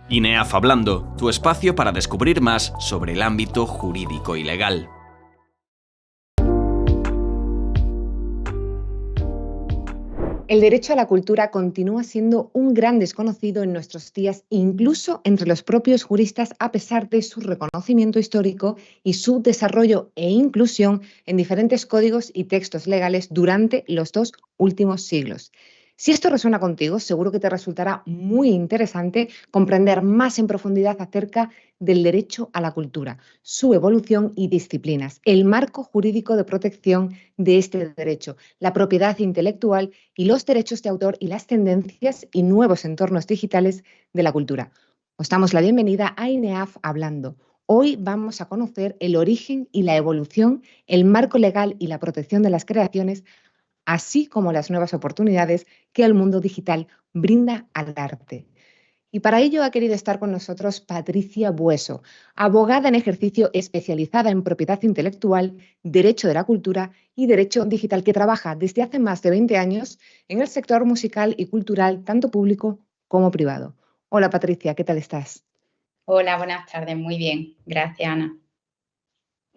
INEAF Hablando, tu espacio para descubrir más sobre el ámbito jurídico y legal. El derecho a la cultura continúa siendo un gran desconocido en nuestros días, incluso entre los propios juristas, a pesar de su reconocimiento histórico y su desarrollo e inclusión en diferentes códigos y textos legales durante los 2 últimos siglos. Si esto resuena contigo, seguro que te resultará muy interesante comprender más en profundidad acerca del derecho a la cultura, su evolución y disciplinas, el marco jurídico de protección de este derecho, la propiedad intelectual y los derechos de autor y las tendencias y nuevos entornos digitales de la cultura. Os damos la bienvenida a INEAF Hablando. Hoy vamos a conocer el origen y la evolución, el marco legal y la protección de las creaciones, así como las nuevas oportunidades que el mundo digital brinda al arte. Y para ello ha querido estar con nosotros Patricia Bueso, abogada en ejercicio especializada en propiedad intelectual, derecho de la cultura y derecho digital, que trabaja desde hace más de 20 años en el sector musical y cultural, tanto público como privado. Hola Patricia, ¿qué tal estás? Hola, buenas tardes, muy bien. Gracias, Ana.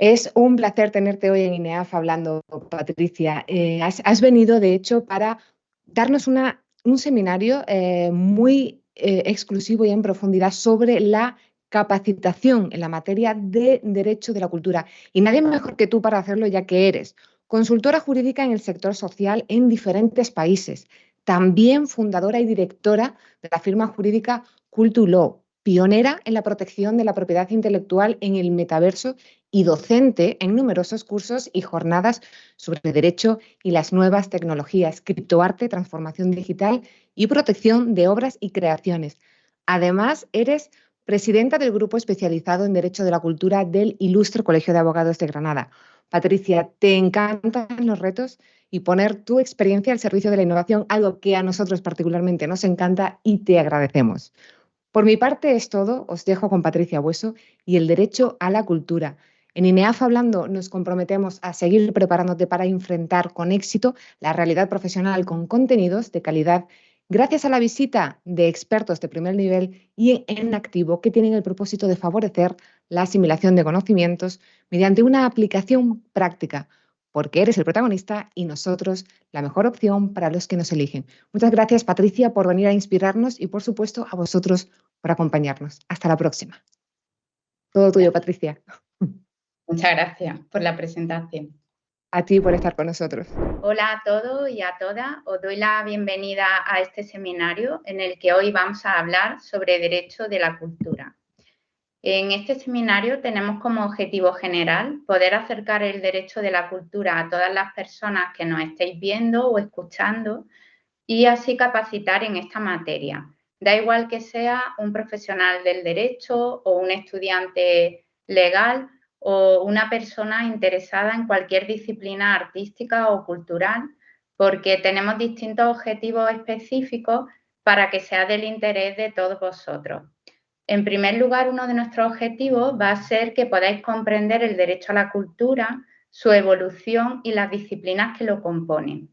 Es un placer tenerte hoy en INEAF Hablando, Patricia. Has venido, de hecho, para darnos un seminario muy exclusivo y en profundidad sobre la capacitación en la materia de derecho de la cultura. Y nadie mejor que tú para hacerlo, ya que eres consultora jurídica en el sector social en diferentes países, también fundadora y directora de la firma jurídica Cultu-Law, pionera en la protección de la propiedad intelectual en el metaverso y docente en numerosos cursos y jornadas sobre derecho y las nuevas tecnologías, criptoarte, transformación digital y protección de obras y creaciones. Además, eres presidenta del grupo especializado en Derecho de la Cultura del Ilustre Colegio de Abogados de Granada. Patricia, te encantan los retos y poner tu experiencia al servicio de la innovación, algo que a nosotros particularmente nos encanta y te agradecemos. Por mi parte es todo, os dejo con Patricia Bueso y el derecho a la cultura. En INEAF Hablando nos comprometemos a seguir preparándote para enfrentar con éxito la realidad profesional con contenidos de calidad, gracias a la visita de expertos de primer nivel y en activo que tienen el propósito de favorecer la asimilación de conocimientos mediante una aplicación práctica, porque eres el protagonista y nosotros la mejor opción para los que nos eligen. Muchas gracias, Patricia, por venir a inspirarnos y, por supuesto, a vosotros por acompañarnos. Hasta la próxima. Todo tuyo, Patricia. Muchas gracias por la presentación. A ti por estar con nosotros. Hola a todos y a todas. Os doy la bienvenida a este seminario en el que hoy vamos a hablar sobre derecho de la cultura. En este seminario tenemos como objetivo general poder acercar el derecho de la cultura a todas las personas que nos estéis viendo o escuchando y así capacitar en esta materia. Da igual que sea un profesional del derecho o un estudiante legal o una persona interesada en cualquier disciplina artística o cultural, porque tenemos distintos objetivos específicos para que sea del interés de todos vosotros. En primer lugar, uno de nuestros objetivos va a ser que podáis comprender el derecho a la cultura, su evolución y las disciplinas que lo componen.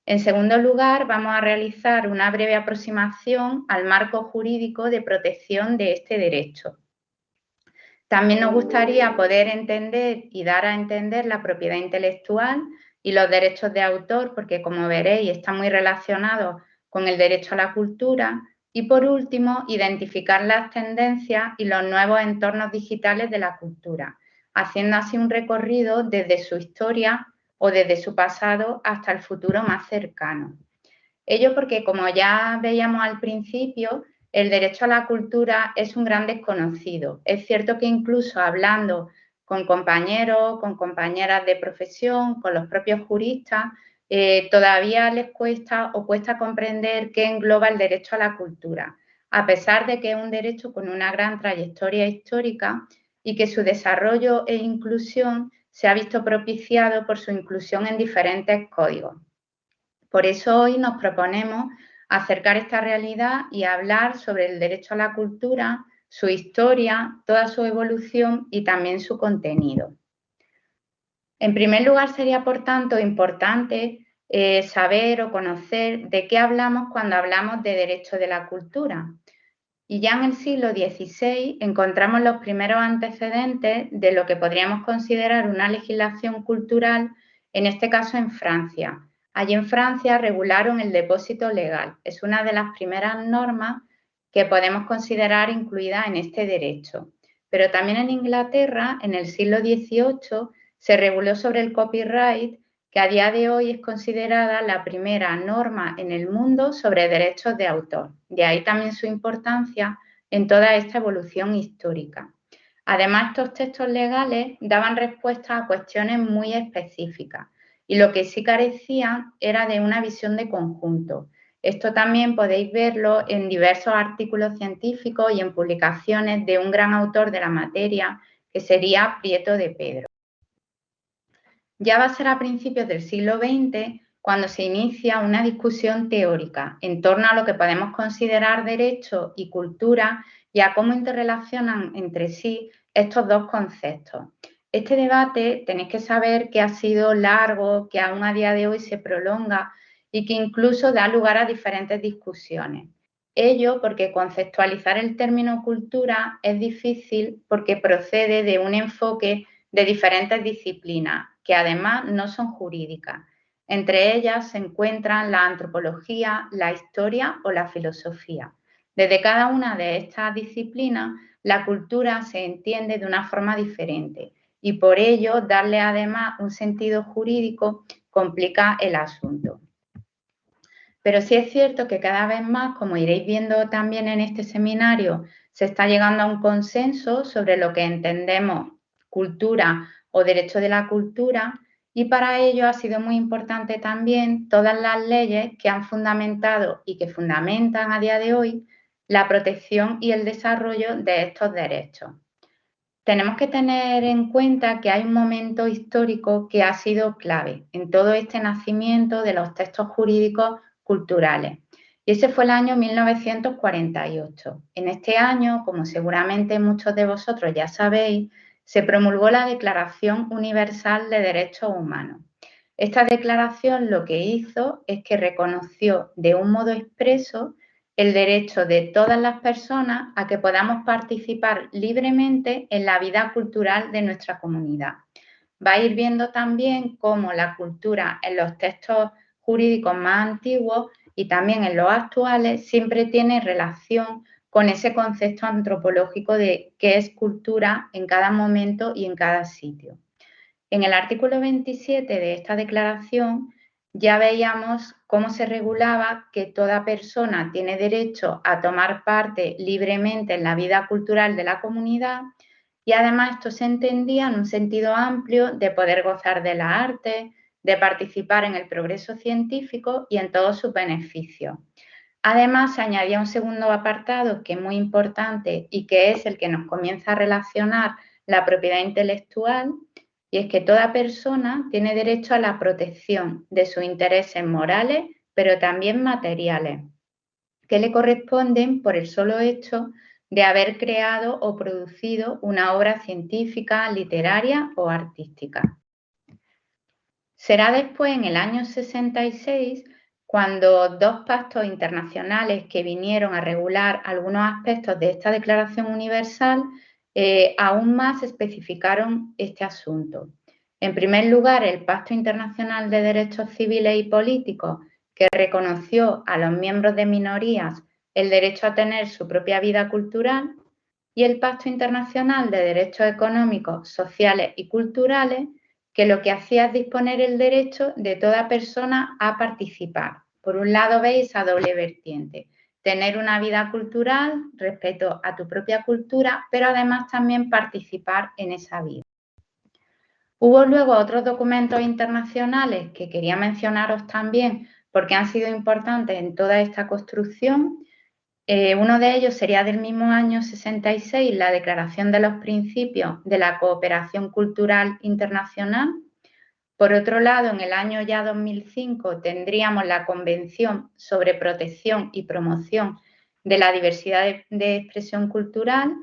En segundo lugar, vamos a realizar una breve aproximación al marco jurídico de protección de este derecho. También nos gustaría poder entender y dar a entender la propiedad intelectual y los derechos de autor, porque como veréis está muy relacionado con el derecho a la cultura. Y por último, identificar las tendencias y los nuevos entornos digitales de la cultura, haciendo así un recorrido desde su historia o desde su pasado hasta el futuro más cercano. Ello porque, como ya veíamos al principio, el derecho a la cultura es un gran desconocido. Es cierto que incluso hablando con compañeros, con compañeras de profesión, con los propios juristas, todavía les cuesta o cuesta comprender qué engloba el derecho a la cultura, a pesar de que es un derecho con una gran trayectoria histórica y que su desarrollo e inclusión se ha visto propiciado por su inclusión en diferentes códigos. Por eso hoy nos proponemos acercar esta realidad y hablar sobre el derecho a la cultura, su historia, toda su evolución y también su contenido. En primer lugar, sería, por tanto, importante saber o conocer de qué hablamos cuando hablamos de derecho de la cultura. y ya en el siglo XVI encontramos los primeros antecedentes de lo que podríamos considerar una legislación cultural, en este caso en Francia. Allí en Francia regularon el depósito legal. Es una de las primeras normas que podemos considerar incluida en este derecho. Pero también en Inglaterra, en el siglo XVIII, se reguló sobre el copyright, que a día de hoy es considerada la primera norma en el mundo sobre derechos de autor. De ahí también su importancia en toda esta evolución histórica. Además, estos textos legales daban respuesta a cuestiones muy específicas y lo que sí carecían era de una visión de conjunto. Esto también podéis verlo en diversos artículos científicos y en publicaciones de un gran autor de la materia, que sería Prieto de Pedro. Ya va a ser a principios del siglo XX cuando se inicia una discusión teórica en torno a lo que podemos considerar derecho y cultura y a cómo interrelacionan entre sí estos dos conceptos. Este debate tenéis que saber que ha sido largo, que aún a día de hoy se prolonga y que incluso da lugar a diferentes discusiones. Ello porque conceptualizar el término cultura es difícil porque procede de un enfoque de diferentes disciplinas, que además no son jurídicas. Entre ellas se encuentran la antropología, la historia o la filosofía. Desde cada una de estas disciplinas, la cultura se entiende de una forma diferente y por ello darle además un sentido jurídico complica el asunto. Pero sí es cierto que cada vez más, como iréis viendo también en este seminario, se está llegando a un consenso sobre lo que entendemos cultura o derecho de la cultura, y para ello ha sido muy importante también todas las leyes que han fundamentado y que fundamentan a día de hoy la protección y el desarrollo de estos derechos. Tenemos que tener en cuenta que hay un momento histórico que ha sido clave en todo este nacimiento de los textos jurídicos culturales. Y ese fue el año 1948. En este año, como seguramente muchos de vosotros ya sabéis, se promulgó la Declaración Universal de Derechos Humanos. Esta declaración lo que hizo es que reconoció de un modo expreso el derecho de todas las personas a que podamos participar libremente en la vida cultural de nuestra comunidad. Va a ir viendo también cómo la cultura en los textos jurídicos más antiguos y también en los actuales siempre tiene relación con ese concepto antropológico de qué es cultura en cada momento y en cada sitio. En el artículo 27 de esta declaración ya veíamos cómo se regulaba que toda persona tiene derecho a tomar parte libremente en la vida cultural de la comunidad y además esto se entendía en un sentido amplio de poder gozar de la arte, de participar en el progreso científico y en todos sus beneficios. Además, se añadía un segundo apartado que es muy importante y que es el que nos comienza a relacionar la propiedad intelectual, y es que toda persona tiene derecho a la protección de sus intereses morales, pero también materiales, que le corresponden por el solo hecho de haber creado o producido una obra científica, literaria o artística. Será después, en el año 66, cuando dos pactos internacionales que vinieron a regular algunos aspectos de esta Declaración Universal aún más especificaron este asunto. En primer lugar, el Pacto Internacional de Derechos Civiles y Políticos, que reconoció a los miembros de minorías el derecho a tener su propia vida cultural, y el Pacto Internacional de Derechos Económicos, Sociales y Culturales, que lo que hacía es disponer el derecho de toda persona a participar. Por un lado veis esa doble vertiente, tener una vida cultural, respeto a tu propia cultura, pero además también participar en esa vida. Hubo luego otros documentos internacionales que quería mencionaros también porque han sido importantes en toda esta construcción. Uno de ellos sería del mismo año 66, la Declaración de los Principios de la Cooperación Cultural Internacional. Por otro lado, en el año ya 2005 tendríamos la Convención sobre Protección y Promoción de la Diversidad de Expresión Cultural,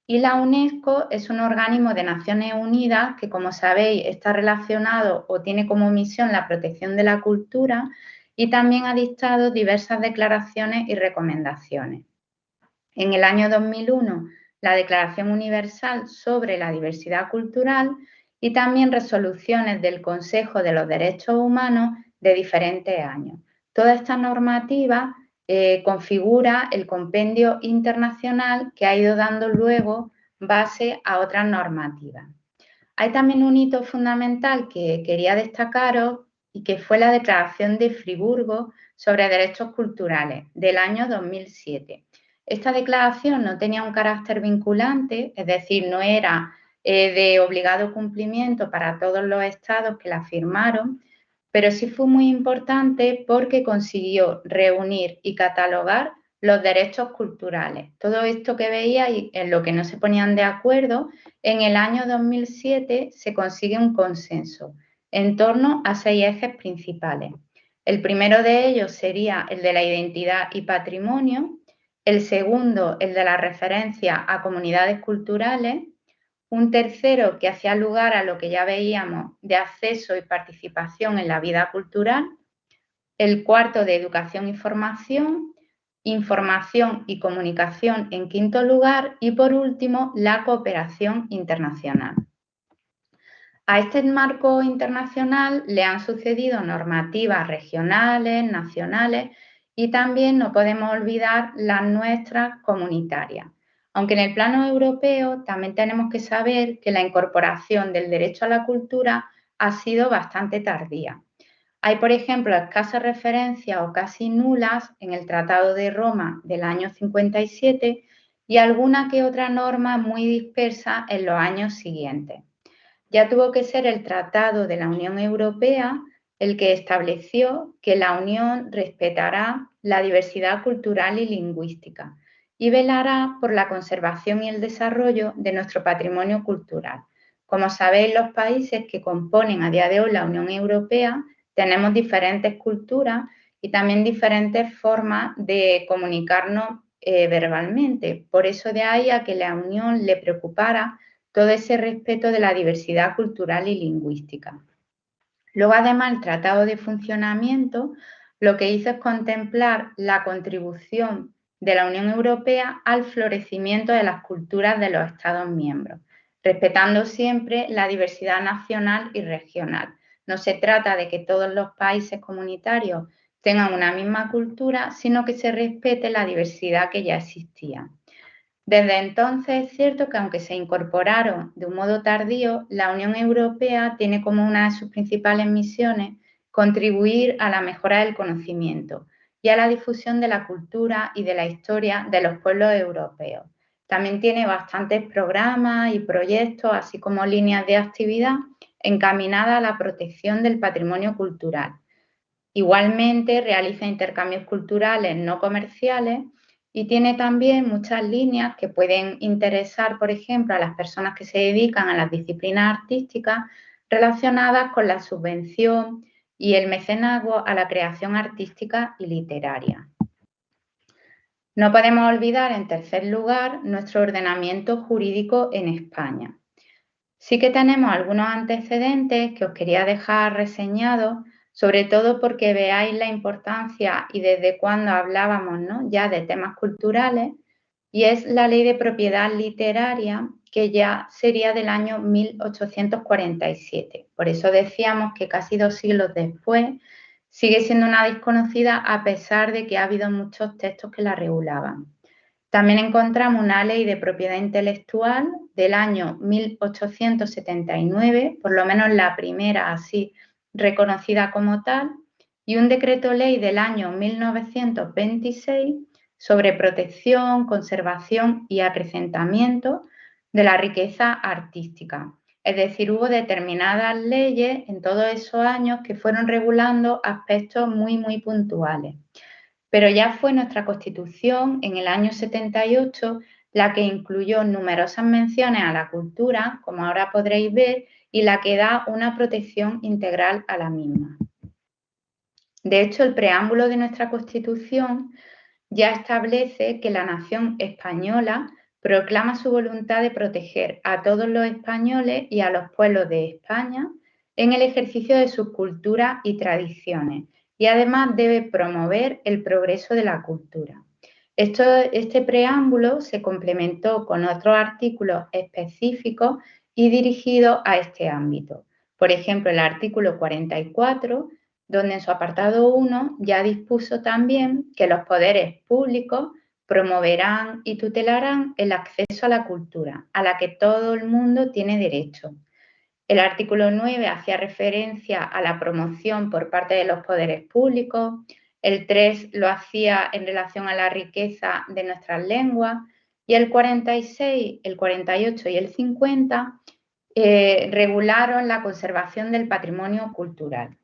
y la UNESCO es un organismo de Naciones Unidas que, como sabéis, está relacionado o tiene como misión la protección de la cultura y también ha dictado diversas declaraciones y recomendaciones. En el año 2001, la Declaración Universal sobre la Diversidad Cultural y también resoluciones del Consejo de los Derechos Humanos de diferentes años. Toda esta normativa configura el compendio internacional que ha ido dando luego base a otras normativas. Hay también un hito fundamental que quería destacaros y que fue la Declaración de Friburgo sobre Derechos Culturales del año 2007. Esta declaración no tenía un carácter vinculante, es decir, no era de obligado cumplimiento para todos los estados que la firmaron, pero sí fue muy importante porque consiguió reunir y catalogar los derechos culturales. Todo esto que veía y en lo que no se ponían de acuerdo, en el año 2007 se consigue un consenso en torno a 6 ejes principales. El primero de ellos sería el de la identidad y patrimonio, el segundo el de la referencia a comunidades culturales, un tercero que hacía lugar a lo que ya veíamos de acceso y participación en la vida cultural, el cuarto de educación y formación, información y comunicación en quinto lugar y por último la cooperación internacional. A este marco internacional le han sucedido normativas regionales, nacionales y también no podemos olvidar las nuestras comunitarias. Aunque en el plano europeo también tenemos que saber que la incorporación del derecho a la cultura ha sido bastante tardía. Hay, por ejemplo, escasas referencias o casi nulas en el Tratado de Roma del año 57 y alguna que otra norma muy dispersa en los años siguientes. Ya tuvo que ser el Tratado de la Unión Europea el que estableció que la Unión respetará la diversidad cultural y lingüística y velará por la conservación y el desarrollo de nuestro patrimonio cultural. Como sabéis, los países que componen a día de hoy la Unión Europea tenemos diferentes culturas y también diferentes formas de comunicarnos verbalmente. Por eso de ahí a que la Unión le preocupara todo ese respeto de la diversidad cultural y lingüística. Luego, además, el Tratado de Funcionamiento lo que hizo es contemplar la contribución de la Unión Europea al florecimiento de las culturas de los Estados miembros, respetando siempre la diversidad nacional y regional. No se trata de que todos los países comunitarios tengan una misma cultura, sino que se respete la diversidad que ya existía. Desde entonces es cierto que aunque se incorporaron de un modo tardío, la Unión Europea tiene como una de sus principales misiones contribuir a la mejora del conocimiento y a la difusión de la cultura y de la historia de los pueblos europeos. También tiene bastantes programas y proyectos, así como líneas de actividad encaminadas a la protección del patrimonio cultural. Igualmente realiza intercambios culturales no comerciales y tiene también muchas líneas que pueden interesar, por ejemplo, a las personas que se dedican a las disciplinas artísticas relacionadas con la subvención y el mecenazgo a la creación artística y literaria. No podemos olvidar, en tercer lugar, nuestro ordenamiento jurídico en España. Sí que tenemos algunos antecedentes que os quería dejar reseñados, sobre todo porque veáis la importancia y desde cuándo hablábamos, ¿no?, ya de temas culturales, y es la Ley de Propiedad Literaria, que ya sería del año 1847. Por eso decíamos que casi 2 siglos después sigue siendo una desconocida a pesar de que ha habido muchos textos que la regulaban. También encontramos una ley de propiedad intelectual del año 1879, por lo menos la primera así reconocida como tal, y un decreto ley del año 1926 sobre protección, conservación y acrecentamiento de la riqueza artística. Es decir, hubo determinadas leyes en todos esos años que fueron regulando aspectos muy puntuales. Pero ya fue nuestra Constitución en el año 78 la que incluyó numerosas menciones a la cultura, como ahora podréis ver, y la que da una protección integral a la misma. De hecho, el preámbulo de nuestra Constitución ya establece que la nación española proclama su voluntad de proteger a todos los españoles y a los pueblos de España en el ejercicio de sus culturas y tradiciones, y además debe promover el progreso de la cultura. Este preámbulo se complementó con otros artículos específicos y dirigidos a este ámbito. Por ejemplo, el artículo 44, donde en su apartado 1 ya dispuso también que los poderes públicos promoverán y tutelarán el acceso a la cultura, a la que todo el mundo tiene derecho. El artículo 9 hacía referencia a la promoción por parte de los poderes públicos. El 3 lo hacía en relación a la riqueza de nuestras lenguas. Y el 46, el 48 y el 50 regularon la conservación del patrimonio cultural.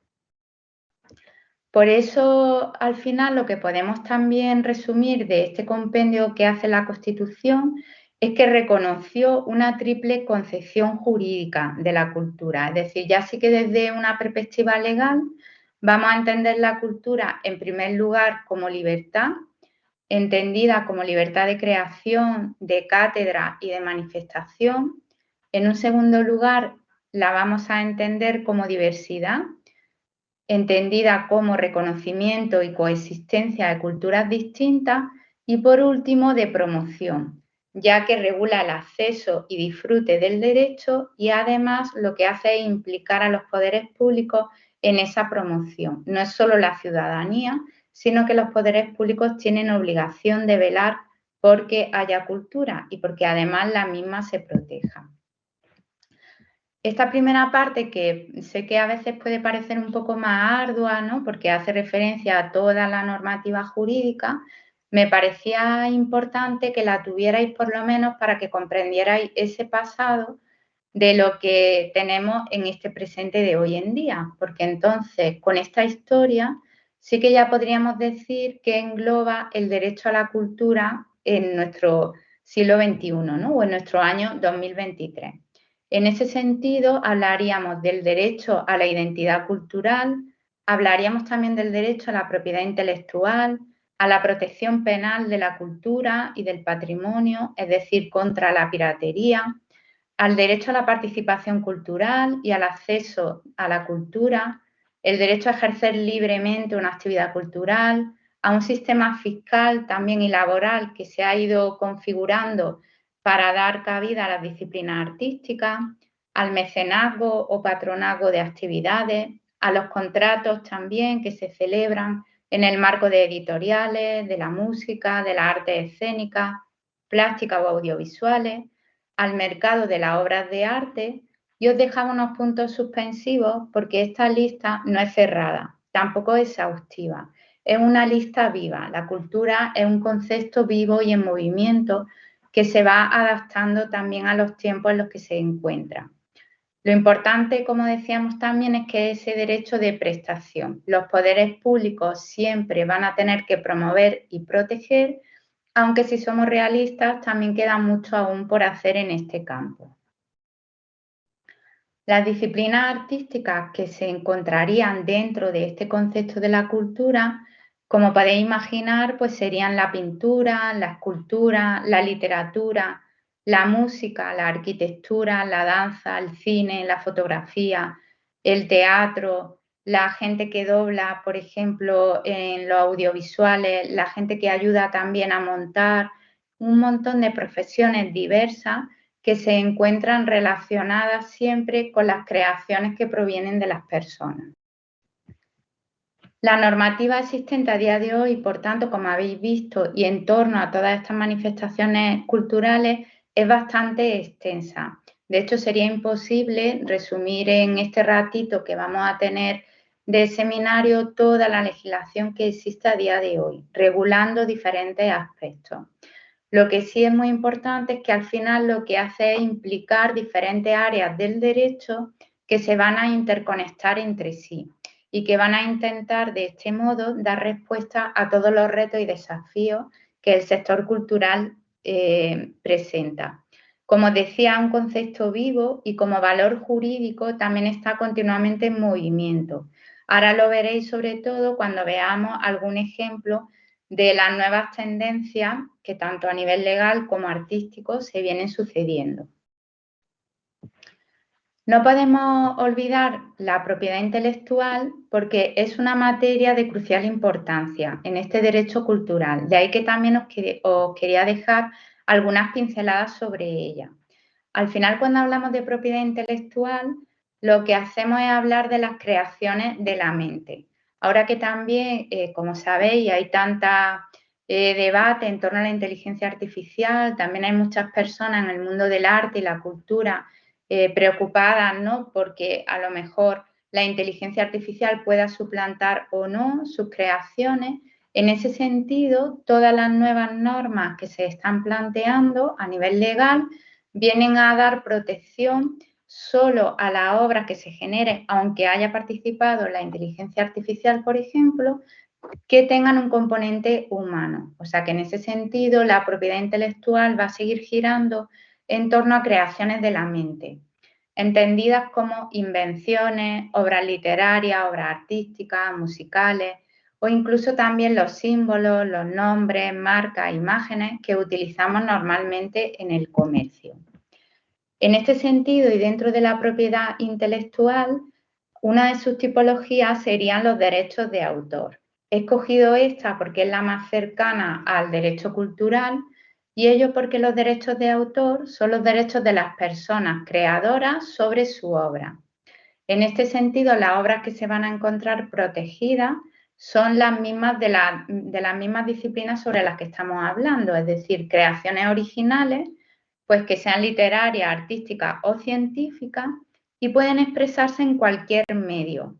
Por eso, al final, lo que podemos también resumir de este compendio que hace la Constitución es que reconoció una triple concepción jurídica de la cultura. Es decir, ya sí que desde una perspectiva legal vamos a entender la cultura, en primer lugar, como libertad, entendida como libertad de creación, de cátedra y de manifestación. En un segundo lugar, la vamos a entender como diversidad, entendida como reconocimiento y coexistencia de culturas distintas, y por último de promoción, ya que regula el acceso y disfrute del derecho y además lo que hace es implicar a los poderes públicos en esa promoción. No es solo la ciudadanía, sino que los poderes públicos tienen obligación de velar porque haya cultura y porque además la misma se proteja. Esta primera parte, que sé que a veces puede parecer un poco más ardua, ¿no?, porque hace referencia a toda la normativa jurídica, me parecía importante que la tuvierais por lo menos para que comprendierais ese pasado de lo que tenemos en este presente de hoy en día, porque entonces con esta historia sí que ya podríamos decir que engloba el derecho a la cultura en nuestro siglo XXI, ¿no?, o en nuestro año 2023. En ese sentido, hablaríamos del derecho a la identidad cultural, hablaríamos también del derecho a la propiedad intelectual, a la protección penal de la cultura y del patrimonio, es decir, contra la piratería, al derecho a la participación cultural y al acceso a la cultura, el derecho a ejercer libremente una actividad cultural, a un sistema fiscal también y laboral que se ha ido configurando para dar cabida a las disciplinas artísticas, al mecenazgo o patronazgo de actividades, a los contratos también que se celebran en el marco de editoriales, de la música, de las artes escénicas, plásticas o audiovisuales, al mercado de las obras de arte. Y os dejaba unos puntos suspensivos porque esta lista no es cerrada, tampoco es exhaustiva. Es una lista viva. La cultura es un concepto vivo y en movimiento que se va adaptando también a los tiempos en los que se encuentra. Lo importante, como decíamos también, es que ese derecho de prestación. Los poderes públicos siempre van a tener que promover y proteger, aunque si somos realistas también queda mucho aún por hacer en este campo. Las disciplinas artísticas que se encontrarían dentro de este concepto de la cultura, como podéis imaginar, pues serían la pintura, la escultura, la literatura, la música, la arquitectura, la danza, el cine, la fotografía, el teatro, la gente que dobla, por ejemplo, en los audiovisuales, la gente que ayuda también a montar, un montón de profesiones diversas que se encuentran relacionadas siempre con las creaciones que provienen de las personas. La normativa existente a día de hoy, por tanto, como habéis visto, y en torno a todas estas manifestaciones culturales, es bastante extensa. De hecho, sería imposible resumir en este ratito que vamos a tener de seminario toda la legislación que existe a día de hoy, regulando diferentes aspectos. Lo que sí es muy importante es que al final lo que hace es implicar diferentes áreas del derecho que se van a interconectar entre sí y que van a intentar de este modo dar respuesta a todos los retos y desafíos que el sector cultural presenta. Como decía, un concepto vivo y como valor jurídico también está continuamente en movimiento. Ahora lo veréis sobre todo cuando veamos algún ejemplo de las nuevas tendencias que tanto a nivel legal como artístico se vienen sucediendo. No podemos olvidar la propiedad intelectual porque es una materia de crucial importancia en este derecho cultural. De ahí que también os quería dejar algunas pinceladas sobre ella. Al final, cuando hablamos de propiedad intelectual, lo que hacemos es hablar de las creaciones de la mente. Ahora que también, como sabéis, hay tanta debate en torno a la inteligencia artificial, también hay muchas personas en el mundo del arte y la cultura preocupadas, ¿no? Porque a lo mejor la inteligencia artificial pueda suplantar o no sus creaciones. En ese sentido, todas las nuevas normas que se están planteando a nivel legal vienen a dar protección solo a la obra que se genere, aunque haya participado la inteligencia artificial, por ejemplo, que tengan un componente humano. O sea que en ese sentido la propiedad intelectual va a seguir girando en torno a creaciones de la mente, entendidas como invenciones, obras literarias, obras artísticas, musicales o incluso también los símbolos, los nombres, marcas, imágenes que utilizamos normalmente en el comercio. En este sentido y dentro de la propiedad intelectual, una de sus tipologías serían los derechos de autor. He escogido esta porque es la más cercana al derecho cultural y ello porque los derechos de autor son los derechos de las personas creadoras sobre su obra. En este sentido, las obras que se van a encontrar protegidas son las mismas de las mismas disciplinas sobre las que estamos hablando, es decir, creaciones originales, pues que sean literarias, artísticas o científicas y pueden expresarse en cualquier medio.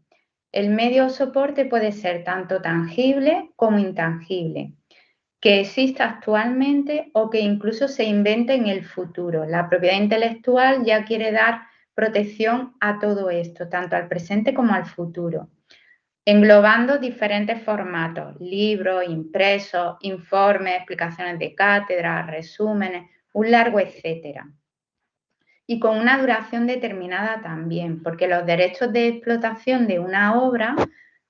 El medio o soporte puede ser tanto tangible como intangible, que exista actualmente o que incluso se invente en el futuro. La propiedad intelectual ya quiere dar protección a todo esto, tanto al presente como al futuro, englobando diferentes formatos, libros, impresos, informes, explicaciones de cátedra, resúmenes, un largo etcétera. Y con una duración determinada también, porque los derechos de explotación de una obra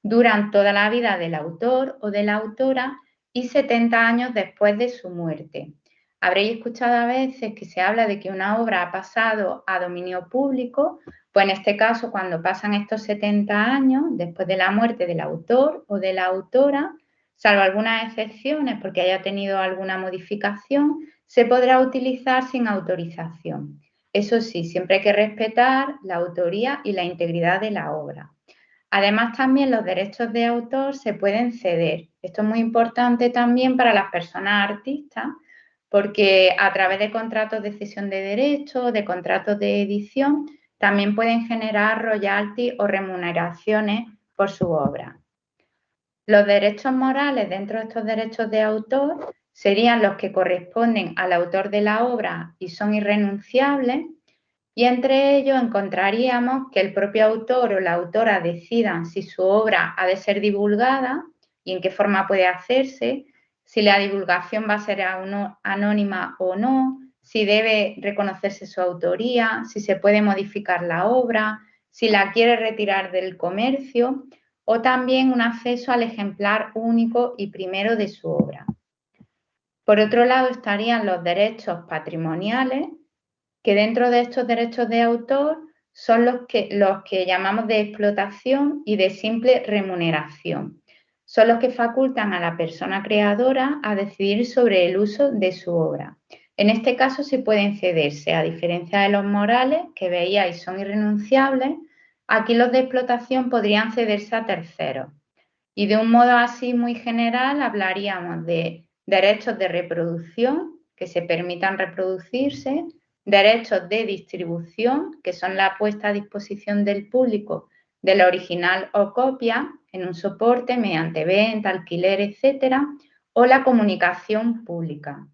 duran toda la vida del autor o de la autora y 70 años después de su muerte. Habréis escuchado a veces que se habla de que una obra ha pasado a dominio público, pues en este caso cuando pasan estos 70 años después de la muerte del autor o de la autora, salvo algunas excepciones porque haya tenido alguna modificación, se podrá utilizar sin autorización. Eso sí, siempre hay que respetar la autoría y la integridad de la obra. Además, también los derechos de autor se pueden ceder. Esto es muy importante también para las personas artistas, porque a través de contratos de cesión de derechos, de contratos de edición, también pueden generar royalties o remuneraciones por su obra. Los derechos morales dentro de estos derechos de autor serían los que corresponden al autor de la obra y son irrenunciables, y entre ellos encontraríamos que el propio autor o la autora decidan si su obra ha de ser divulgada y en qué forma puede hacerse, si la divulgación va a ser anónima o no, si debe reconocerse su autoría, si se puede modificar la obra, si la quiere retirar del comercio o también un acceso al ejemplar único y primero de su obra. Por otro lado estarían los derechos patrimoniales, que dentro de estos derechos de autor son los que llamamos de explotación y de simple remuneración. Son los que facultan a la persona creadora a decidir sobre el uso de su obra. En este caso sí pueden cederse, a diferencia de los morales, que veíais son irrenunciables, aquí los de explotación podrían cederse a terceros. Y de un modo así muy general hablaríamos de derechos de reproducción, que se permitan reproducirse, derechos de distribución, que son la puesta a disposición del público de la original o copia en un soporte mediante venta, alquiler, etcétera, o la comunicación pública.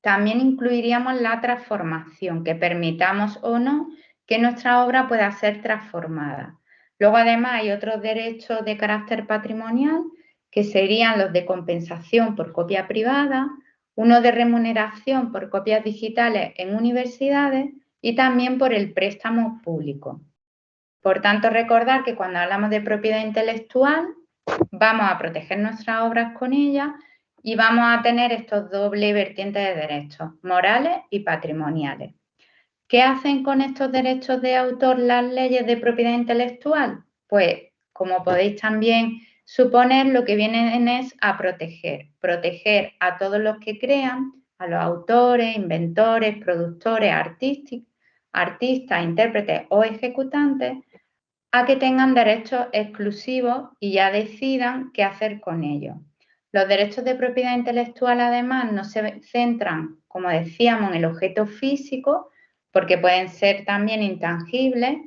También incluiríamos la transformación, que permitamos o no que nuestra obra pueda ser transformada. Luego, además, hay otros derechos de carácter patrimonial, que serían los de compensación por copia privada, uno de remuneración por copias digitales en universidades y también por el préstamo público. Por tanto, recordar que cuando hablamos de propiedad intelectual, vamos a proteger nuestras obras con ella y vamos a tener estos doble vertientes de derechos, morales y patrimoniales. ¿Qué hacen con estos derechos de autor las leyes de propiedad intelectual? Pues, como podéis también suponer, lo que vienen es a proteger a todos los que crean, a los autores, inventores, productores, artistas, intérpretes o ejecutantes, a que tengan derechos exclusivos y ya decidan qué hacer con ellos. Los derechos de propiedad intelectual, además, no se centran, como decíamos, en el objeto físico, porque pueden ser también intangibles,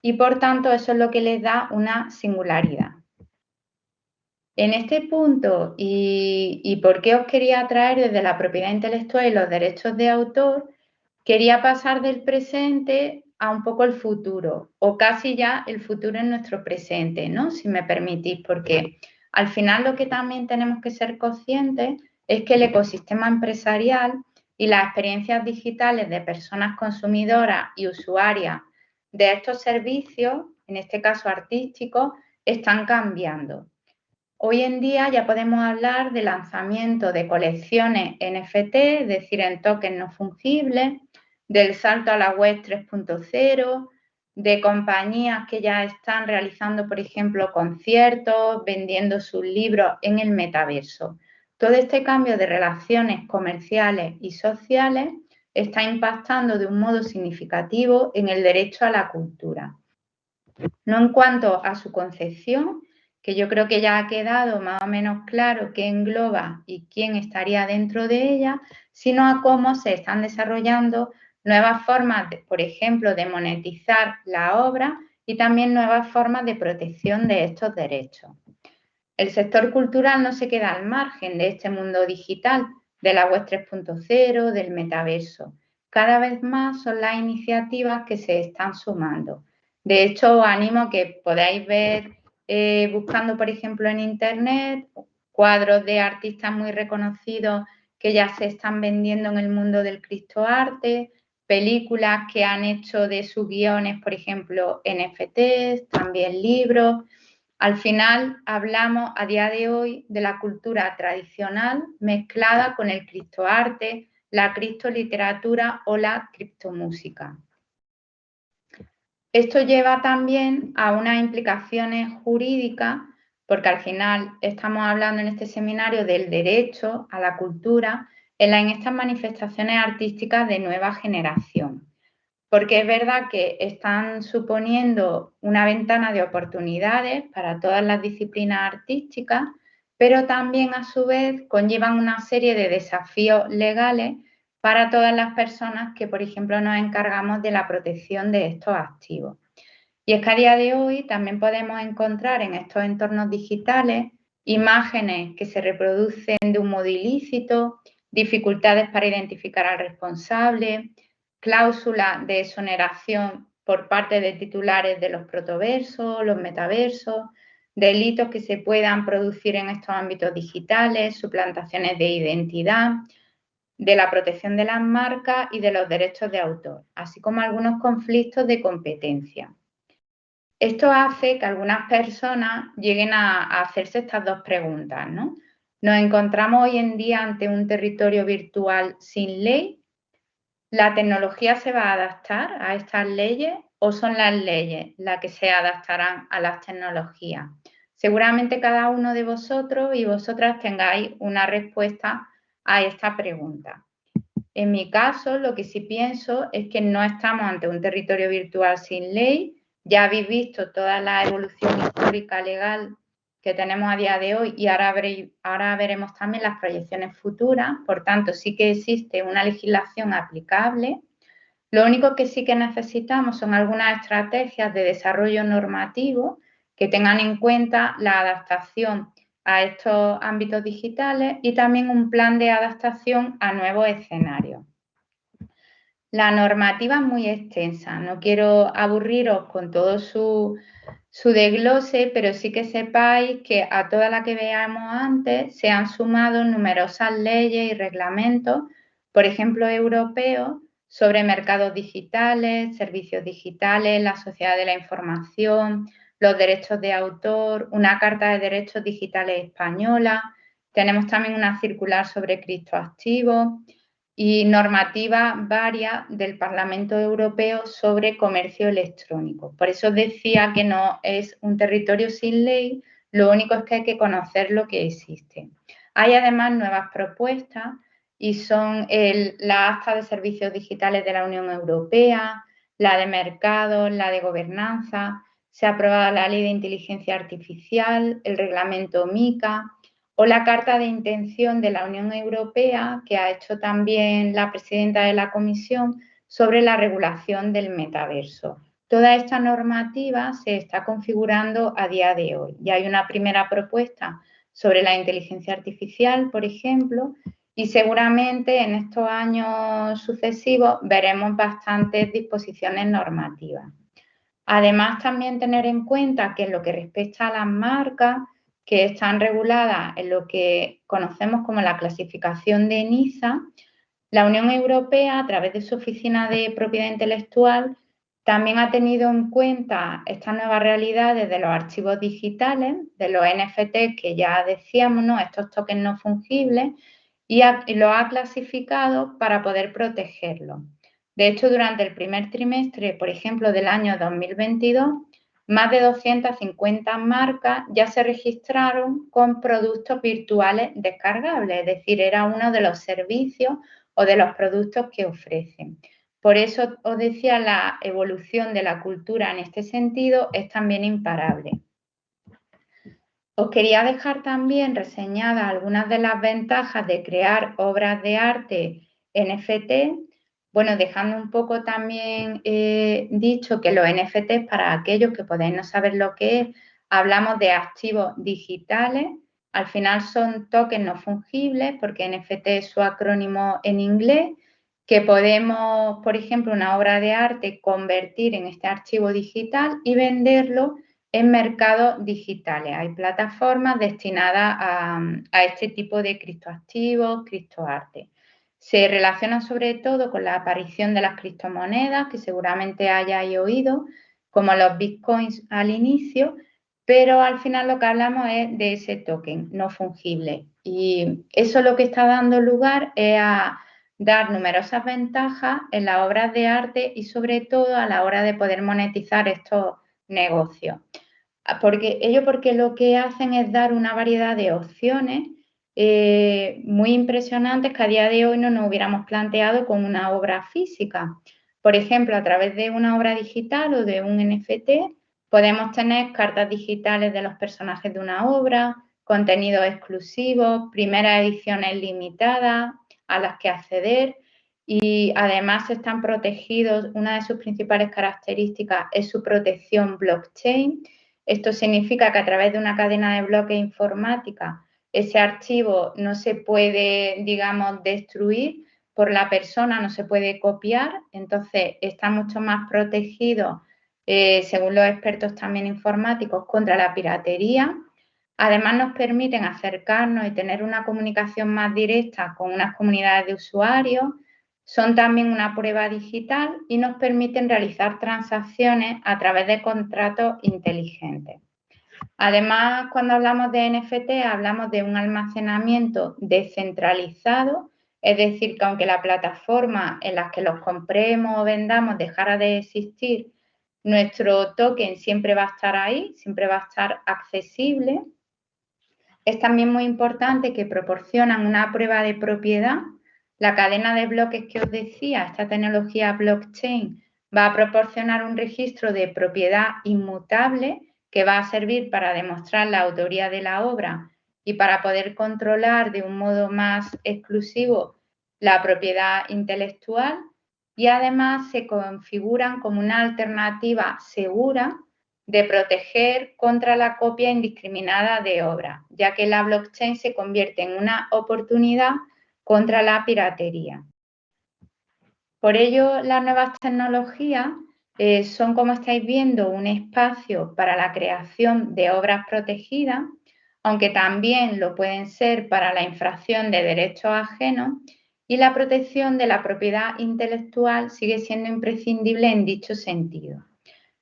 y por tanto eso es lo que les da una singularidad. En este punto, y por qué os quería traer desde la propiedad intelectual y los derechos de autor, quería pasar del presente a un poco el futuro, o casi ya el futuro en nuestro presente, ¿no? Si me permitís, porque al final lo que también tenemos que ser conscientes es que el ecosistema empresarial y las experiencias digitales de personas consumidoras y usuarias de estos servicios, en este caso artísticos, están cambiando. Hoy en día ya podemos hablar de lanzamiento de colecciones NFT, es decir, en tokens no fungibles, del salto a la web 3.0, de compañías que ya están realizando, por ejemplo, conciertos, vendiendo sus libros en el metaverso. Todo este cambio de relaciones comerciales y sociales está impactando de un modo significativo en el derecho a la cultura. No en cuanto a su concepción, que yo creo que ya ha quedado más o menos claro qué engloba y quién estaría dentro de ella, sino a cómo se están desarrollando nuevas formas, por ejemplo, de monetizar la obra y también nuevas formas de protección de estos derechos. El sector cultural no se queda al margen de este mundo digital, de la web 3.0, del metaverso. Cada vez más son las iniciativas que se están sumando. De hecho, os animo a que podáis ver, buscando, por ejemplo, en Internet, cuadros de artistas muy reconocidos que ya se están vendiendo en el mundo del criptoarte, películas que han hecho de sus guiones, por ejemplo, NFTs, también libros. Al final hablamos a día de hoy de la cultura tradicional mezclada con el criptoarte, la criptoliteratura o la criptomúsica. Esto lleva también a unas implicaciones jurídicas, porque al final estamos hablando en este seminario del derecho a la cultura en estas manifestaciones artísticas de nueva generación. Porque es verdad que están suponiendo una ventana de oportunidades para todas las disciplinas artísticas, pero también a su vez conllevan una serie de desafíos legales para todas las personas que, por ejemplo, nos encargamos de la protección de estos activos. Y es que a día de hoy también podemos encontrar en estos entornos digitales imágenes que se reproducen de un modo ilícito, dificultades para identificar al responsable, cláusulas de exoneración por parte de titulares de los protoversos, los metaversos, delitos que se puedan producir en estos ámbitos digitales, suplantaciones de identidad, de la protección de las marcas y de los derechos de autor, así como algunos conflictos de competencia. Esto hace que algunas personas lleguen a hacerse estas dos preguntas, ¿no? ¿Nos encontramos hoy en día ante un territorio virtual sin ley? ¿La tecnología se va a adaptar a estas leyes o son las leyes las que se adaptarán a las tecnologías? Seguramente cada uno de vosotros y vosotras tengáis una respuesta a esta pregunta. En mi caso, lo que sí pienso es que no estamos ante un territorio virtual sin ley. Ya habéis visto toda la evolución histórica legal que tenemos a día de hoy y ahora veremos también las proyecciones futuras. Por tanto, sí que existe una legislación aplicable. Lo único que sí que necesitamos son algunas estrategias de desarrollo normativo que tengan en cuenta la adaptación a estos ámbitos digitales y también un plan de adaptación a nuevos escenarios. La normativa es muy extensa, no quiero aburriros con todo su desglose, pero sí que sepáis que a toda la que veamos antes se han sumado numerosas leyes y reglamentos, por ejemplo, europeos, sobre mercados digitales, servicios digitales, la sociedad de la información, los derechos de autor, una Carta de Derechos Digitales española, tenemos también una circular sobre criptoactivos y normativa varias del Parlamento Europeo sobre comercio electrónico. Por eso decía que no es un territorio sin ley, lo único es que hay que conocer lo que existe. Hay además nuevas propuestas y son la Acta de Servicios Digitales de la Unión Europea, la de mercados, la de gobernanza, se ha aprobado la Ley de Inteligencia Artificial, el Reglamento MiCA o la Carta de Intención de la Unión Europea que ha hecho también la presidenta de la Comisión sobre la regulación del metaverso. Toda esta normativa se está configurando a día de hoy. Ya hay una primera propuesta sobre la inteligencia artificial, por ejemplo, y seguramente en estos años sucesivos veremos bastantes disposiciones normativas. Además, también tener en cuenta que en lo que respecta a las marcas que están reguladas en lo que conocemos como la clasificación de NISA, la Unión Europea, a través de su Oficina de Propiedad Intelectual, también ha tenido en cuenta estas nuevas realidades de los archivos digitales, de los NFT que ya decíamos, ¿no? Estos tokens no fungibles, y lo ha clasificado para poder protegerlos. De hecho, durante el primer trimestre, por ejemplo, del año 2022, más de 250 marcas ya se registraron con productos virtuales descargables, es decir, era uno de los servicios o de los productos que ofrecen. Por eso os decía, la evolución de la cultura en este sentido es también imparable. Os quería dejar también reseñadas algunas de las ventajas de crear obras de arte NFT. Bueno, dejando un poco también dicho que los NFT, para aquellos que podéis no saber lo que es, hablamos de activos digitales. Al final son tokens no fungibles, porque NFT es su acrónimo en inglés, que podemos, por ejemplo, una obra de arte convertir en este archivo digital y venderlo en mercados digitales. Hay plataformas destinadas a este tipo de criptoactivos, criptoarte. Se relaciona sobre todo con la aparición de las criptomonedas, que seguramente hayáis oído, como los bitcoins al inicio, pero al final lo que hablamos es de ese token no fungible. Y eso lo que está dando lugar es a dar numerosas ventajas en las obras de arte y sobre todo a la hora de poder monetizar estos negocios. Porque lo que hacen es dar una variedad de opciones muy impresionantes que a día de hoy no nos hubiéramos planteado con una obra física. Por ejemplo, a través de una obra digital o de un NFT podemos tener cartas digitales de los personajes de una obra, contenidos exclusivos, primeras ediciones limitadas a las que acceder y además están protegidos. Una de sus principales características es su protección blockchain. Esto significa que a través de una cadena de bloques informática ese archivo no se puede, digamos, destruir por la persona, no se puede copiar, entonces está mucho más protegido, según los expertos también informáticos, contra la piratería. Además nos permiten acercarnos y tener una comunicación más directa con unas comunidades de usuarios, son también una prueba digital y nos permiten realizar transacciones a través de contratos inteligentes. Además, cuando hablamos de NFT, hablamos de un almacenamiento descentralizado, es decir, que aunque la plataforma en la que los compremos o vendamos dejara de existir, nuestro token siempre va a estar ahí, siempre va a estar accesible. Es también muy importante que proporcionan una prueba de propiedad. La cadena de bloques que os decía, esta tecnología blockchain, va a proporcionar un registro de propiedad inmutable que va a servir para demostrar la autoría de la obra y para poder controlar de un modo más exclusivo la propiedad intelectual, y además se configuran como una alternativa segura de proteger contra la copia indiscriminada de obras, ya que la blockchain se convierte en una oportunidad contra la piratería. Por ello, las nuevas tecnologías son, como estáis viendo, un espacio para la creación de obras protegidas, aunque también lo pueden ser para la infracción de derechos ajenos, y la protección de la propiedad intelectual sigue siendo imprescindible en dicho sentido.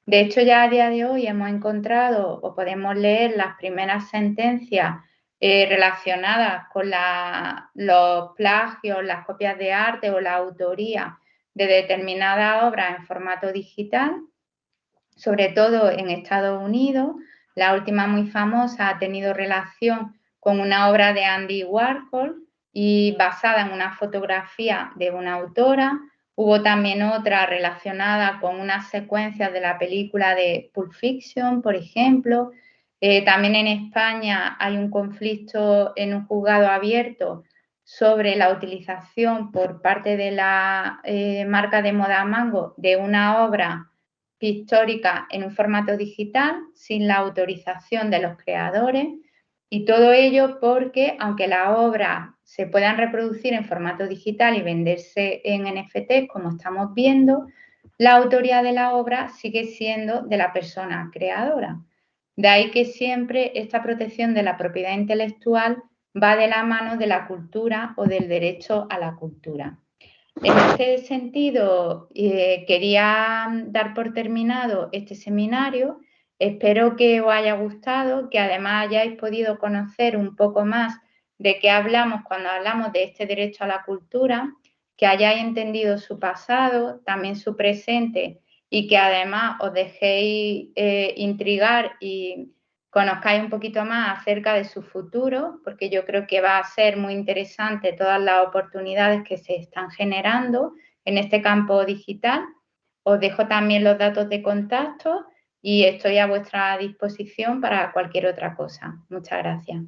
De hecho, ya a día de hoy hemos encontrado o podemos leer las primeras sentencias relacionadas con los plagios, las copias de arte o la autoría de determinadas obras en formato digital, sobre todo en Estados Unidos. La última muy famosa ha tenido relación con una obra de Andy Warhol y basada en una fotografía de una autora. Hubo también otra relacionada con unas secuencias de la película de Pulp Fiction, por ejemplo. También en España hay un conflicto en un juzgado abierto sobre la utilización por parte de la marca de moda Mango de una obra pictórica en un formato digital sin la autorización de los creadores, y todo ello porque aunque las obras se puedan reproducir en formato digital y venderse en NFT, como estamos viendo, la autoría de la obra sigue siendo de la persona creadora. De ahí que siempre esta protección de la propiedad intelectual va de la mano de la cultura o del derecho a la cultura. En este sentido, quería dar por terminado este seminario. Espero que os haya gustado, que además hayáis podido conocer un poco más de qué hablamos cuando hablamos de este derecho a la cultura, que hayáis entendido su pasado, también su presente, y que además os dejéis intrigar y conozcáis un poquito más acerca de su futuro, porque yo creo que va a ser muy interesante todas las oportunidades que se están generando en este campo digital. Os dejo también los datos de contacto y estoy a vuestra disposición para cualquier otra cosa. Muchas gracias.